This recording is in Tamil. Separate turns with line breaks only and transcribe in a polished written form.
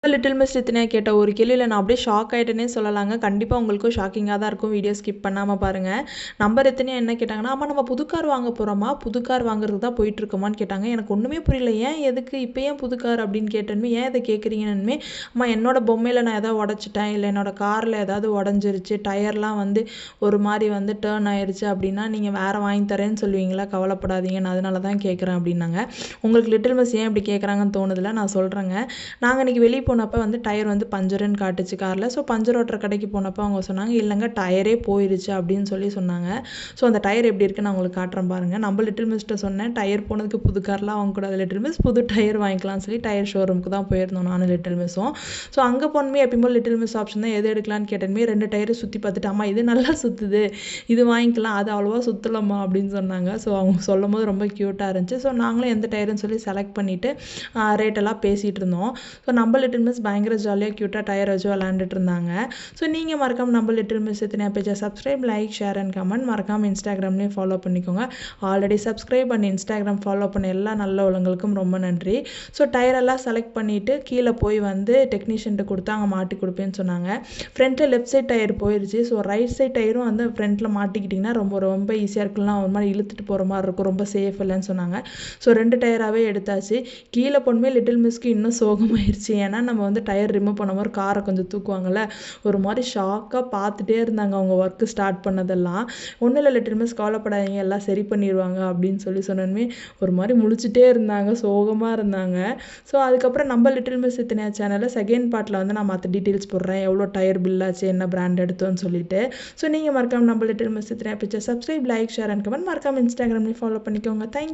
லிட்டில் மிஸ் ரித்னியா கேட்ட ஒரு கேள்வியில் நான் அப்படியே ஷாக் ஆகிட்டேனே சொல்லலாங்க. கண்டிப்பாக உங்களுக்கும் ஷாக்கிங்காக தான் இருக்கும். வீடியோ ஸ்கிப் பண்ணாமல் பாருங்கள். நம்ம ரித்னியா என்ன கேட்டாங்கன்னா, அம்மா நம்ம புது கார் வாங்க போகிறோமா, புது கார் வாங்குறதுக்கு தான் போயிட்டுருக்கோமான்னு கேட்டாங்க. எனக்கு ஒன்றுமே புரியல. ஏன் எதுக்கு இப்போ ஏன் புது கார் அப்படின்னு கேட்டேனுமே, ஏன் இதை கேட்குறீங்கன்னு, அம்மா என்னோட பொம்மையில் நான் எதாவது உடச்சிட்டேன், இல்லை என்னோட காரில் ஏதாவது உடஞ்சிருச்சு, டயர்லாம் வந்து ஒரு மாதிரி வந்து டேர்ன் ஆயிடுச்சு அப்படின்னா நீங்கள் வேறு வாங்கி தரேன்னு சொல்லுவீங்களா, கவலைப்படாதீங்க, நான் அதனால தான் கேட்குறேன் அப்படின்னாங்க. உங்களுக்கு லிட்டில் மிஸ் ஏன் இப்படி கேட்குறாங்கன்னு தோணுதில்ல, நான் சொல்கிறேங்க. நாங்கள் இன்றைக்கி வெளியே போனப்போ வந்து டயர் வந்து பஞ்சருன்னு காட்டுச்சு காரில். ஸோ பஞ்சர் ஓட்டுற கடைக்கு போனப்போ அவங்க சொன்னாங்க, இல்லைங்க டயரே போயிடுச்சு அப்படின்னு சொன்னாங்க. ஸோ அந்த டயர் எப்படி இருக்குன்னு நான் உங்களுக்கு காட்டுறேன் பாருங்கள். நம்ம லிட்டில் மிஸ்ட்ட சொன்னேன், டயர் போனதுக்கு புது கார்லாம் வாங்கக்கூடாது லிட்டில் மிஸ், புது டயர் வாங்கிக்கலாம்னு சொல்லி டயர் ஷோரூமுக்கு தான் போயிருந்தோம் நானும் லிட்டில் மிஸ்ஸும். ஸோ அங்கே போனமே எப்பயும் போல் லிட்டில் மிஸ் ஆப்ஷன் தான், எது எடுக்கலான்னு கேட்டேன்மே 2 டயரும் சுற்றி பார்த்துட்டு, அம்மா இது நல்லா சுற்றுது, இது வாங்கிக்கலாம், அது அவ்வளோவா சுற்றலம்மா அப்படின்னு சொன்னாங்க. ஸோ அவங்க சொல்லும் போது ரொம்ப க்யூட்டாக இருந்துச்சு. ஸோ நாங்களும் எந்த டயருன்னு சொல்லி செலக்ட் பண்ணிவிட்டு ரேட்டெல்லாம் பேசிகிட்டு இருந்தோம். ஸோ நம்ம லிட்டில் மிஸ் பயங்கர ஜாலியாக க்யூட்டாக டயர் வச்சு விளையாண்டுட்டு இருந்தாங்க. ஸோ நீங்கள் மறக்காமல் நம்ம லிட்டில் மிஸ் ரித்னியா பேஜை subscribe, like, share and comment. மறக்காமல் இன்ஸ்டாகிராம்லேயும் ஃபாலோ பண்ணிக்கோங்க. Already subscribe and Instagram follow பண்ண எல்லா நல்ல உள்ளவங்களுக்கும் ரொம்ப நன்றி. ஸோ டயரெல்லாம் செலக்ட் பண்ணிவிட்டு கீழே போய் வந்து டெக்னீஷியன்ட்டு கொடுத்து அங்கே மாட்டி கொடுப்பேன்னு சொன்னாங்க. ஃப்ரண்ட்டில் லெஃப்ட் சைட் டயர் போயிடுச்சு. ஸோ ரைட் சைட் டயரும் வந்து ஃப்ரண்ட்டில் மாட்டிக்கிட்டிங்கன்னா ரொம்ப ஈஸியாக இருக்கலாம், ஒரு மாதிரி இழுத்துட்டு போகிற மாதிரி இருக்கும், ரொம்ப சேஃப் இல்லைன்னு சொன்னாங்க. ஸோ 2 டயராகவே எடுத்தாச்சு. கீழே போனமே லிட்டில் மிஸ்க்கு இன்னும் சோகமாயிருச்சு. ஏன்னா நம்ம வந்து டயர் ரிமூவ் பண்ண மாதிரி காரை கொஞ்சம் தூக்குவாங்கள்ல, ஒரு மாதிரி ஷாக்காக பார்த்துட்டே இருந்தாங்க அவங்க ஒர்க்கு ஸ்டார்ட் பண்ணதெல்லாம். ஒன்றும் இல்லை லிட்டில் மிஸ் கவலைப்படாதீங்க, எல்லாம் சரி பண்ணிடுவாங்க அப்படின்னு சொன்னோன்னே ஒரு மாதிரி முழிச்சிட்டே இருந்தாங்க, சோகமாக இருந்தாங்க. ஸோ அதுக்கப்புறம் நம்ம லிட்டில் மிஸ் ரித்னியா சேனலில் செகண்ட் பார்ட்டில் வந்து நான் மற்ற டீட்டெயில்ஸ் போடுறேன், எவ்வளோ டயர் பில் ஆச்சு, என்ன பிராண்ட் எடுத்தோன்னு சொல்லிட்டு. ஸோ நீங்கள் மறக்காமல் நம்ம லிட்டில் மிஸ் ரித்னியா பேஜை subscribe, like, share and comment. மறக்காமல் இன்ஸ்டாகிராம்லேயும் ஃபாலோ பண்ணிக்கோங்க. தேங்க்